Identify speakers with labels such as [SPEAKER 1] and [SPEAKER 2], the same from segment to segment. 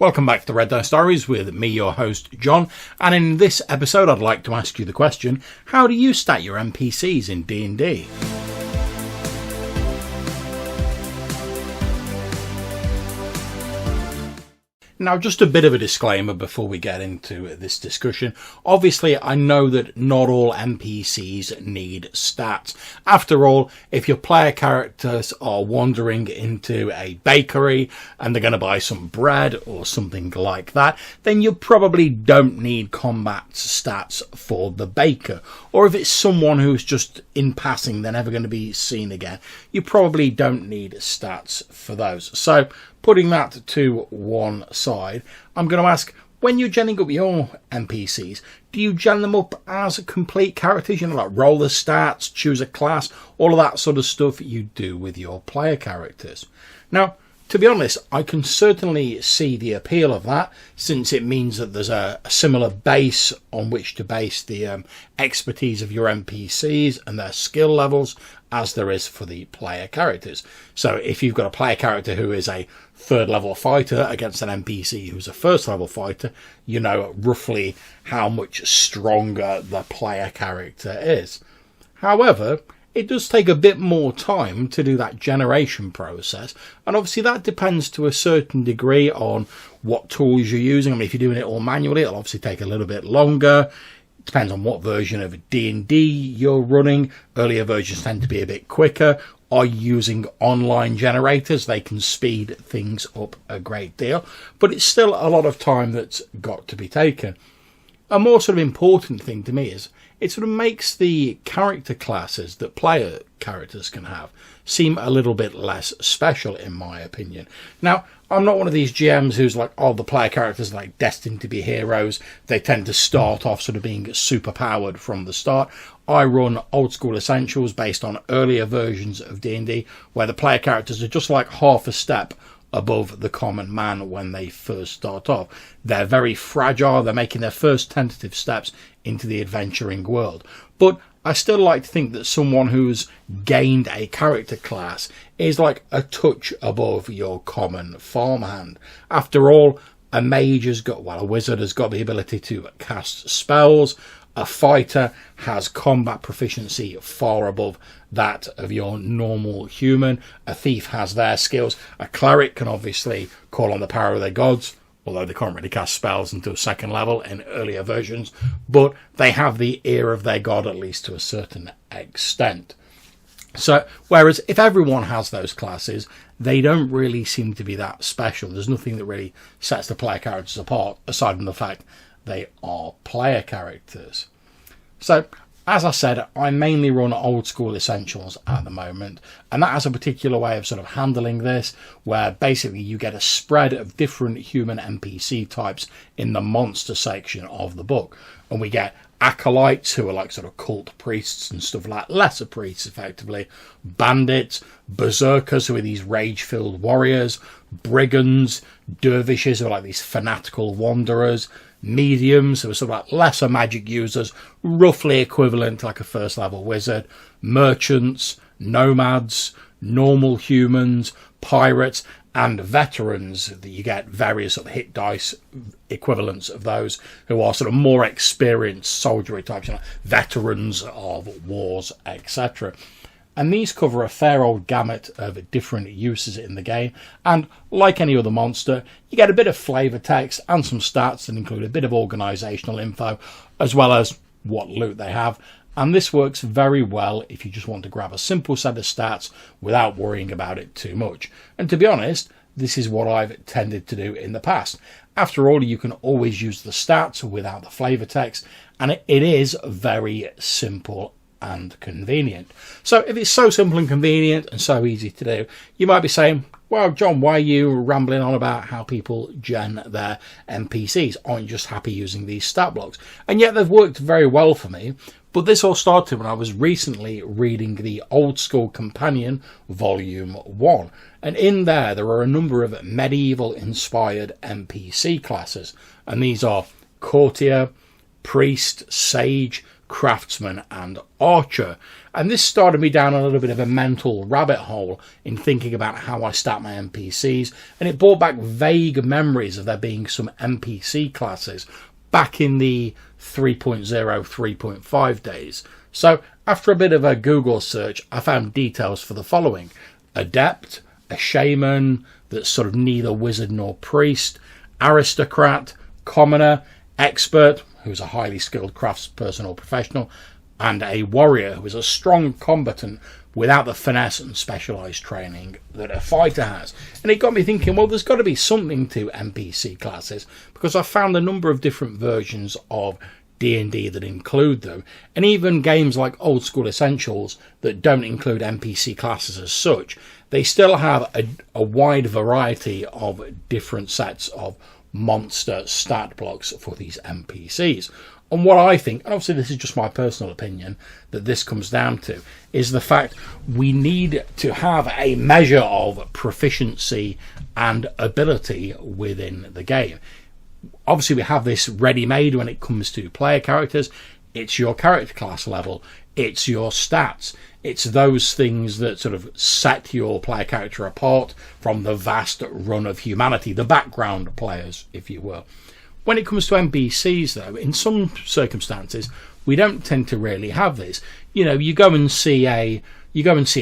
[SPEAKER 1] Welcome back to the Red Dice Diaries with me, your host, John. And in this episode, I'd like to ask you the question, how do you stat your NPCs in D&D? Now, just a bit of a disclaimer before we get into this discussion. Obviously, I know that not all NPCs need stats. After all, if your player characters are wandering into a bakery and they're going to buy some bread or something like that, then you probably don't need combat stats for the baker. Or if it's someone who's just in passing, they're never going to be seen again, you probably don't need stats for those. So, putting that to one side, I'm going to ask, when you're genning up your NPCs, do you gen them up as complete characters? You know, like roll the stats, choose a class, all of that sort of stuff you do with your player characters. Now, to be honest, I can certainly see the appeal of that, since it means that there's a similar base on which to base the expertise of your NPCs and their skill levels as there is for the player characters. So if you've got a player character who is a third level fighter against an NPC who's a first level fighter, you know roughly how much stronger the player character is. However, it does take a bit more time to do that generation process, and obviously that depends to a certain degree on what tools you're using. I mean, if you're doing it all manually, it'll obviously take a little bit longer. It depends on what version of D&D you're running. Earlier versions tend to be a bit quicker. Are you using online generators? They can speed things up a great deal, but it's still a lot of time that's got to be taken. A more sort of important thing to me is it sort of makes the character classes that player characters can have seem a little bit less special, in my opinion. Now, I'm not one of these GMs who's like, oh, the player characters are like destined to be heroes. They tend to start off sort of being super powered from the start. I run old school essentials based on earlier versions of D&D where the player characters are just like half a step above the common man when they first start off. They're very fragile. They're making their first tentative steps into the adventuring world. But I still like to think that someone who's gained a character class is like a touch above your common farmhand. After all, a mage has got, well, a wizard has got the ability to cast spells. A fighter has combat proficiency far above that of your normal human. A thief has their skills. A cleric can obviously call on the power of their gods, although they can't really cast spells until second level in earlier versions, but they have the ear of their god at least to a certain extent. So, whereas if everyone has those classes, they don't really seem to be that special. There's nothing that really sets the player characters apart, aside from the fact they are player characters. So, as I said, I mainly run old school essentials at the moment, and that has a particular way of sort of handling this, where basically you get a spread of different human NPC types in the monster section of the book. And we get acolytes, who are like sort of cult priests and stuff like lesser priests effectively, bandits, berserkers, who are these rage-filled warriors, brigands, dervishes, who are like these fanatical wanderers, mediums, who are sort of like lesser magic users, roughly equivalent to like a first level wizard, merchants, nomads, normal humans, pirates, and veterans. That you get various sort of hit dice equivalents of those who are sort of more experienced soldiery types, you know, veterans of wars, etc. And these cover a fair old gamut of different uses in the game. And like any other monster, you get a bit of flavour text and some stats that include a bit of organisational info, as well as what loot they have. And this works very well if you just want to grab a simple set of stats without worrying about it too much. And to be honest, this is what I've tended to do in the past. After all, you can always use the stats without the flavour text, and it is very simple and convenient. So if it's so simple and convenient and so easy to do, you might be saying, well, John, why are you rambling on about how people gen their NPCs? Aren't you just happy using these stat blocks? And yet they've worked very well for me. But this all started when I was recently reading the Old School Companion Volume 1. And in there are a number of medieval-inspired NPC classes. And these are courtier, priest, sage, craftsman and archer. And this started me down a little bit of a mental rabbit hole in thinking about how I stat my NPCs, and it brought back vague memories of there being some NPC classes back in the 3.0, 3.5 days. So after a bit of a Google search, I found details for the following: adept, a shaman that's sort of neither wizard nor priest, aristocrat, commoner, expert, who's a highly skilled craftsperson or professional, and a warrior, who is a strong combatant without the finesse and specialised training that a fighter has. And it got me thinking, well, there's got to be something to NPC classes, because I found a number of different versions of D&D that include them, and even games like Old School Essentials that don't include NPC classes as such, they still have a wide variety of different sets of monster stat blocks for these NPCs. And what I think, and obviously this is just my personal opinion, that this comes down to is the fact we need to have a measure of proficiency and ability within the game. Obviously we have this ready-made when it comes to player characters. It's your character class level, it's your stats, it's those things that sort of set your player character apart from the vast run of humanity, the background players, if you will. When it comes to NPCs, though, in some circumstances, we don't tend to really have this. You know, you go and see a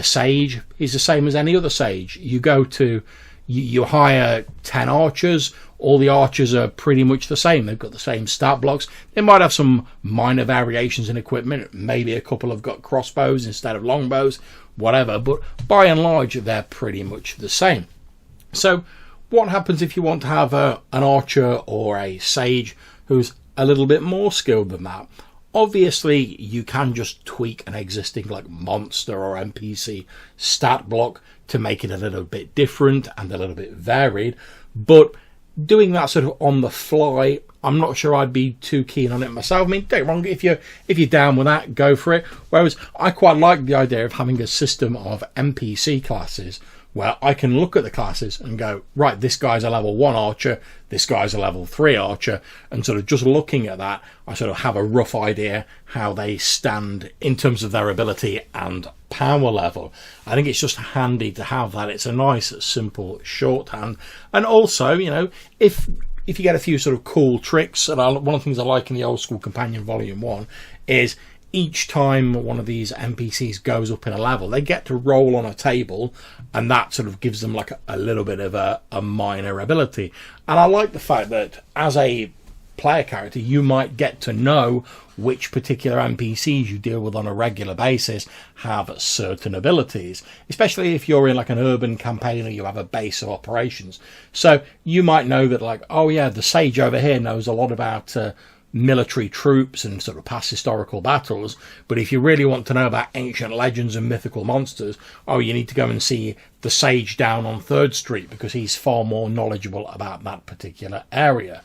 [SPEAKER 1] sage. He's the same as any other sage. You hire 10 archers. All the archers are pretty much the same. They've got the same stat blocks. They might have some minor variations in equipment. Maybe a couple have got crossbows instead of longbows, whatever. But by and large, they're pretty much the same. So what happens if you want to have an archer or a sage who's a little bit more skilled than that? Obviously, you can just tweak an existing like monster or NPC stat block to make it a little bit different and a little bit varied. But doing that sort of on the fly, I'm not sure I'd be too keen on it myself. I mean, don't get me wrong, if you're down with that, go for it. Whereas I quite like the idea of having a system of NPC classes where I can look at the classes and go, right, this guy's a level 1 archer, this guy's a level 3 archer, and sort of just looking at that, I sort of have a rough idea how they stand in terms of their ability and power level. I think it's just handy to have that. It's a nice, simple shorthand. And also, you know, if you get a few sort of cool tricks, and one of the things I like in the Old School Companion Volume 1 is each time one of these NPCs goes up in a level, they get to roll on a table, and that sort of gives them like a little bit of a minor ability. And I like the fact that as a player character, you might get to know which particular NPCs you deal with on a regular basis have certain abilities, especially if you're in like an urban campaign or you have a base of operations. So you might know that, like, oh yeah, the sage over here knows a lot about military troops and sort of past historical battles, but if you really want to know about ancient legends and mythical monsters, oh, you need to go and see the sage down on 3rd Street because he's far more knowledgeable about that particular area.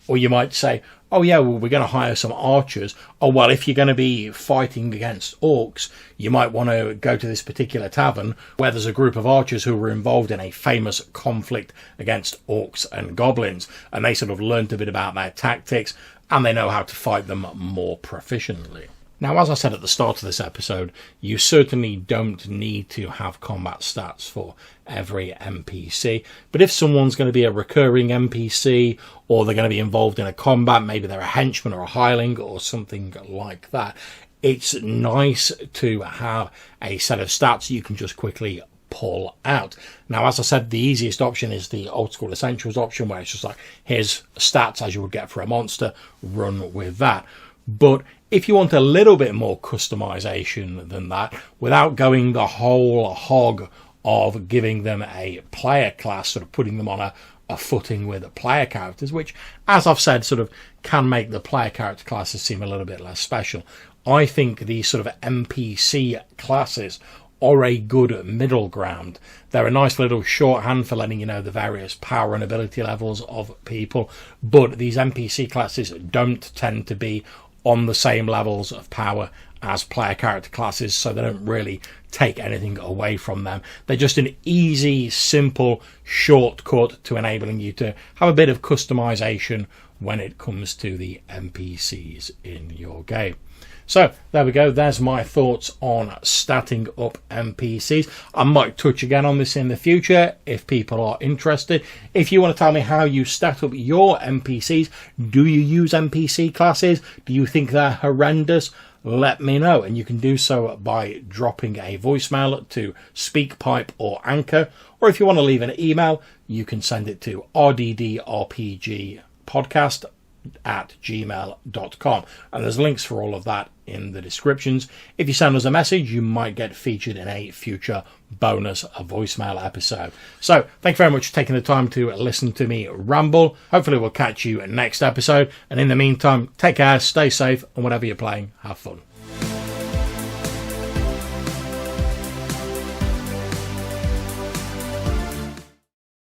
[SPEAKER 1] Or you might say, oh yeah, well, we're going to hire some archers. Oh, well, if you're going to be fighting against orcs, you might want to go to this particular tavern where there's a group of archers who were involved in a famous conflict against orcs and goblins, and they sort of learnt a bit about their tactics, and they know how to fight them more proficiently. Now, as I said at the start of this episode, you certainly don't need to have combat stats for every NPC. But if someone's going to be a recurring NPC, or they're going to be involved in a combat, maybe they're a henchman or a hireling or something like that, it's nice to have a set of stats you can just quickly pull out. Now, as I said, the easiest option is the Old School Essentials option, where it's just like, here's stats as you would get for a monster, run with that. But if you want a little bit more customization than that, without going the whole hog of giving them a player class, sort of putting them on a footing with player characters, which, as I've said, sort of can make the player character classes seem a little bit less special, I think these sort of NPC classes are a good middle ground. They're a nice little shorthand for letting you know the various power and ability levels of people, but these NPC classes don't tend to be on the same levels of power as player character classes, so they don't really take anything away from them. They're just an easy, simple shortcut to enabling you to have a bit of customization when it comes to the NPCs in your game. So there we go. There's my thoughts on statting up NPCs. I might touch again on this in the future if people are interested. If you want to tell me how you stat up your NPCs, do you use NPC classes? Do you think they're horrendous? Let me know, and you can do so by dropping a voicemail to SpeakPipe or Anchor, or if you want to leave an email, you can send it to rddrpgpodcast@gmail.com, and there's links for all of that in the descriptions. If you send us a message, you might get featured in a future bonus voicemail episode. So thank you very much for taking the time to listen to me ramble. Hopefully we'll catch you next episode, and in the meantime, take care, stay safe, and whatever you're playing, have fun.